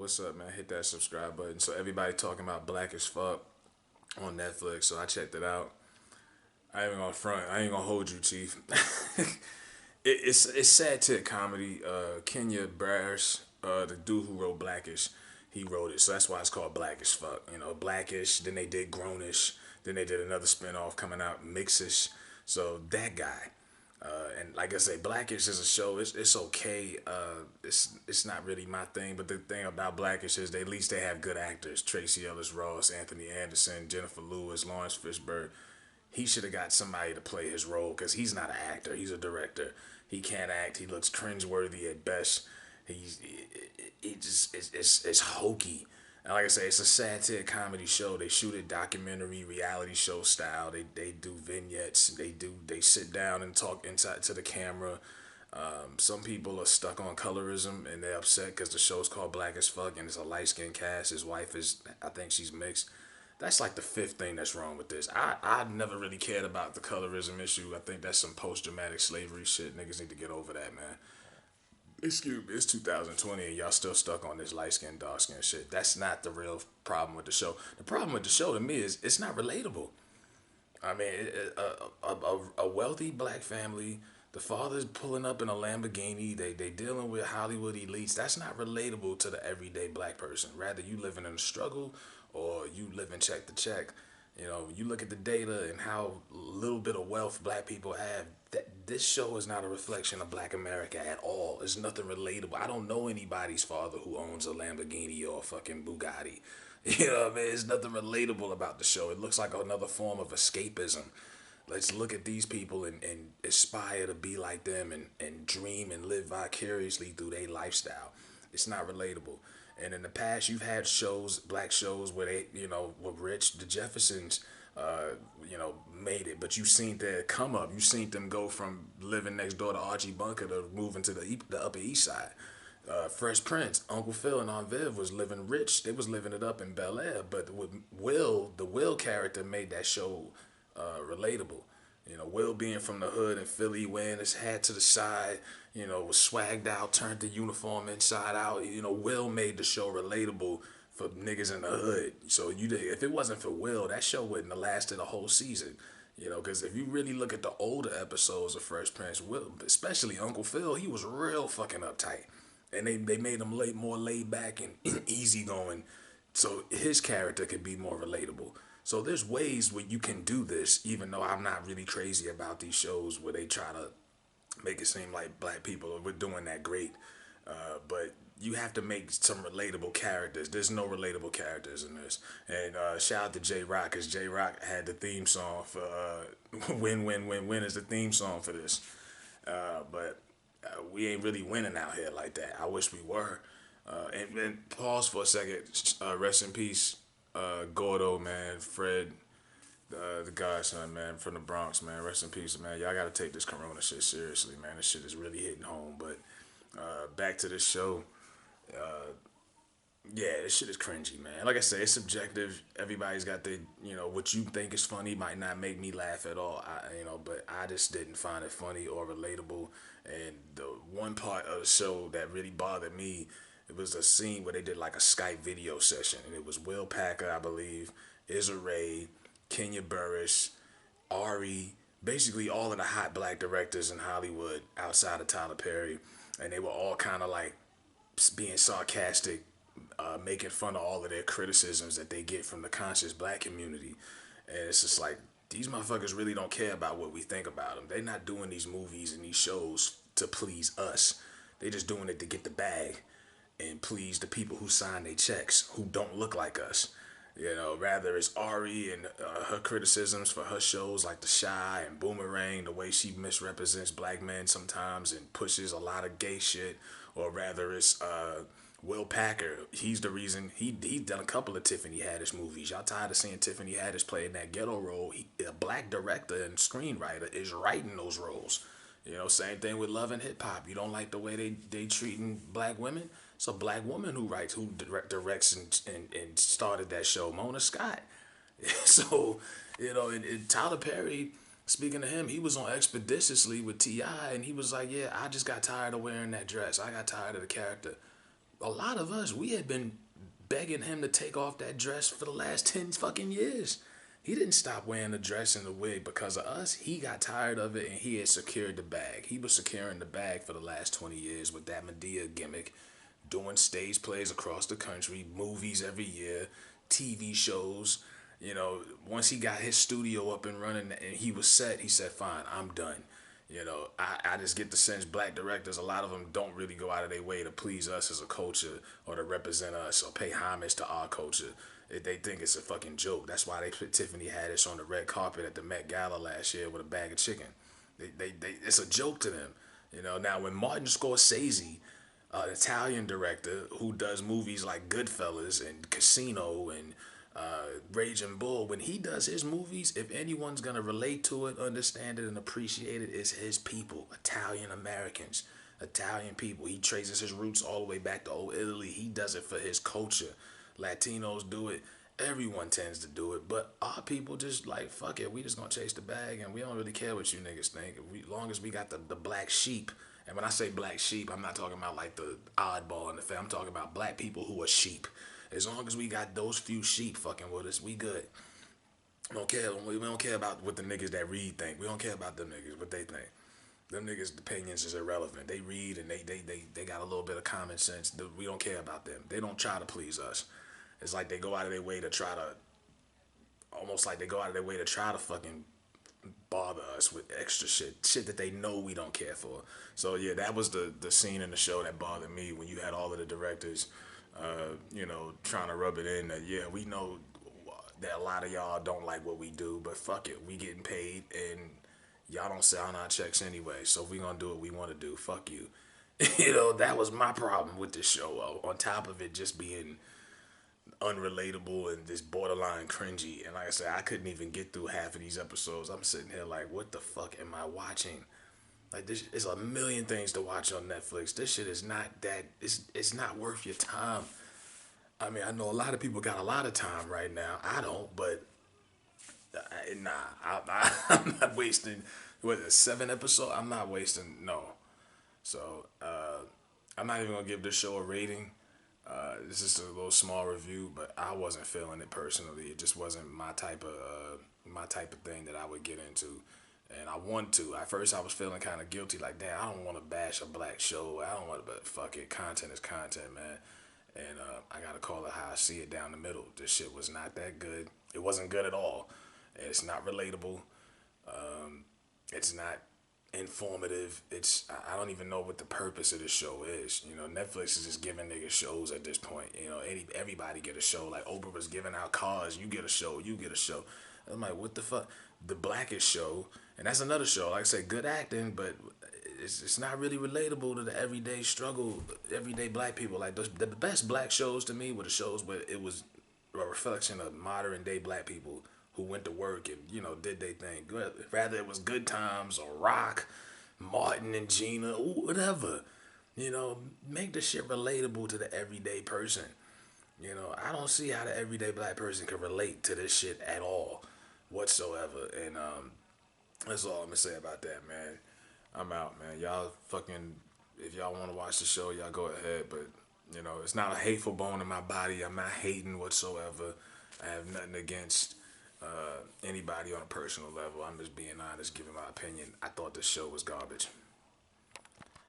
what's up, man? Hit that subscribe button. So everybody talking about Black as Fuck on Netflix. So I checked it out. I ain't even gonna front. I ain't gonna hold you, Chief. It's satire comedy. Kenya Barris, the dude who wrote Blackish, he wrote it. So that's why it's called Black as Fuck. You know, Blackish. Then they did Grownish. Then they did another spinoff coming out, Mixish. So that guy. And like I say, Blackish is a show. It's okay. It's not really my thing. But the thing about Blackish is at least they have good actors: Tracy Ellis Ross, Anthony Anderson, Jennifer Lewis, Lawrence Fishburne. He should have got somebody to play his role because he's not an actor. He's a director. He can't act. He looks cringeworthy at best. He just it's hokey. And like I say, it's a satire comedy show. They shoot it documentary, reality show style. They do vignettes. They sit down and talk inside to the camera. Some people are stuck on colorism and they're upset because the show's called Black as Fuck and it's a light skinned cast. His wife is, I think she's mixed. That's like the fifth thing that's wrong with this. I never really cared about the colorism issue. I think that's some post traumatic slavery shit. Niggas need to get over that, man. Excuse me, it's 2020 and y'all still stuck on this light skin, dark skin shit. That's not the real problem with the show. The problem with the show to me is it's not relatable. I mean, a wealthy black family, the father's pulling up in a Lamborghini, they dealing with Hollywood elites. That's not relatable to the everyday black person. Rather, you living in a struggle or you living check to check. You know, you look at the data and how little bit of wealth black people have. That this show is not a reflection of black America at all. It's nothing relatable. I don't know anybody's father who owns a Lamborghini or a fucking Bugatti. You know what I mean? There's nothing relatable about the show. It looks like another form of escapism. Let's look at these people and aspire to be like them and dream and live vicariously through their lifestyle. It's not relatable. And in the past, you've had shows, black shows, where they, were rich. The Jeffersons, made it. But you've seen their come up. You've seen them go from living next door to Archie Bunker to moving to the Upper East Side. Fresh Prince, Uncle Phil and Aunt Viv was living rich. They was living it up in Bel Air. But with Will, the Will character made that show relatable. Will being from the hood in Philly, wearing his hat to the side, was swagged out, turned the uniform inside out. Will made the show relatable for niggas in the hood. So if it wasn't for Will, that show wouldn't have lasted a whole season. Because if you really look at the older episodes of Fresh Prince, Will, especially Uncle Phil, he was real fucking uptight. And they made him more laid back and easygoing so his character could be more relatable. So there's ways where you can do this, even though I'm not really crazy about these shows where they try to make it seem like black people are doing that great. But you have to make some relatable characters. There's no relatable characters in this. And shout out to J Rock, because J Rock had the theme song for Win, Win, Win, Win is the theme song for this. But we ain't really winning out here like that. I wish we were. And pause for a second. Rest in peace, Gordo, man. Fred, the godson, man, from the Bronx, man. Rest in peace, man. Y'all gotta take this corona shit seriously, man. This shit is really hitting home. But back to this show. Yeah, this shit is cringy, man. Like I said, it's subjective. Everybody's got the, what you think is funny might not make me laugh at all. But I just didn't find it funny or relatable. And the one part of the show that really bothered me, it was a scene where they did like a Skype video session, and it was Will Packer, I believe, Issa Rae, Kenya Barris, Ari, basically all of the hot black directors in Hollywood outside of Tyler Perry, and they were all kind of like being sarcastic, making fun of all of their criticisms that they get from the conscious black community. And it's just like, these motherfuckers really don't care about what we think about them. They're not doing these movies and these shows to please us. They just doing it to get the bag and please the people who sign their checks, who don't look like us. Rather it's Ari and her criticisms for her shows like The Shy and Boomerang, the way she misrepresents black men sometimes and pushes a lot of gay shit, or rather it's Will Packer. He's the reason he done a couple of Tiffany Haddish movies. Y'all tired of seeing Tiffany Haddish play in that ghetto role? A black director and screenwriter is writing those roles. Same thing with Love and Hip Hop. You don't like the way they treating black women? It's a black woman who directs and started that show, Mona Scott. So, and Tyler Perry, speaking to him, he was on Expeditiously with T.I. and he was like, yeah, I just got tired of wearing that dress. I got tired of the character. A lot of us, we had been begging him to take off that dress for the last 10 fucking years. He didn't stop wearing the dress and the wig because of us. He got tired of it and he had secured the bag. He was securing the bag for the last 20 years with that Medea gimmick, doing stage plays across the country, movies every year, TV shows. You know, once he got his studio up and running and he was set, he said, fine, I'm done. You know, I just get the sense black directors, a lot of them don't really go out of their way to please us as a culture or to represent us or pay homage to our culture. They think it's a fucking joke. That's why they put Tiffany Haddish on the red carpet at the Met Gala last year with a bag of chicken. It's a joke to them. You know, now when Martin Scorsese, an Italian director who does movies like Goodfellas and Casino and Raging Bull, when he does his movies, if anyone's gonna relate to it, understand it, and appreciate it, it's his people, Italian Americans, Italian people. He traces his roots all the way back to old Italy. He does it for his culture. Latinos do it. Everyone tends to do it, but our people just like fuck it. We just gonna chase the bag, and we don't really care what you niggas think. Long as we got the black sheep, and when I say black sheep, I'm not talking about like the oddball in the family. I'm talking about black people who are sheep. As long as we got those few sheep fucking with us, we good. We don't care. We don't care about what the niggas that read think. We don't care about them niggas, what they think. Them niggas' opinions is irrelevant. They read and they got a little bit of common sense. We don't care about them. They don't try to please us. It's like they go out of their way to try to, almost like they go out of their way to try to fucking bother us with extra shit that they know we don't care for. So yeah, that was the scene in the show that bothered me when you had all of the directors, you know, trying to rub it in that yeah, we know that a lot of y'all don't like what we do, but fuck it, we getting paid and y'all don't sign our checks anyway. So if we gonna do what we want to do, fuck you. You know, that was my problem with this show. On top of it just being unrelatable and just borderline cringy. And like I said, I couldn't even get through half of these episodes. I'm sitting here like, what the fuck am I watching? Like this is a million things to watch on Netflix. This shit is not that. It's not worth your time. I mean, I know a lot of people got a lot of time right now. I don't, but nah, I'm not wasting. What, a 7 episode? I'm not wasting. No. So I'm not even gonna give this show a rating. It's just a little small review, but I wasn't feeling it personally. It just wasn't my type of thing that I would get into, and I want to. At first, I was feeling kind of guilty, like, damn, I don't want to bash a black show. I don't want to, but fuck it, content is content, man. And I gotta call it how I see it down the middle. This shit was not that good. It wasn't good at all. It's not relatable. It's not informative. I don't even know what the purpose of the show is. You know, Netflix is just giving niggas shows at this point. You know, everybody get a show. Like Oprah was giving out cars. You get a show. You get a show. I'm like, what the fuck? The Blackest Show, and that's another show. Like I said, good acting, but it's not really relatable to the everyday struggle, everyday black people. Like the best black shows to me were the shows where it was a reflection of modern day black people who went to work and you know did their thing. Rather it was Good Times or Rock, Martin and Gina, whatever. You know, make the shit relatable to the everyday person. You know, I don't see how the everyday black person can relate to this shit at all, whatsoever. And that's all I'm gonna say about that, man. I'm out, man. Y'all fucking, if y'all want to watch the show, y'all go ahead. But you know, it's not a hateful bone in my body. I'm not hating whatsoever. I have nothing against anybody on a personal level. I'm just being honest, giving my opinion. I thought this show was garbage.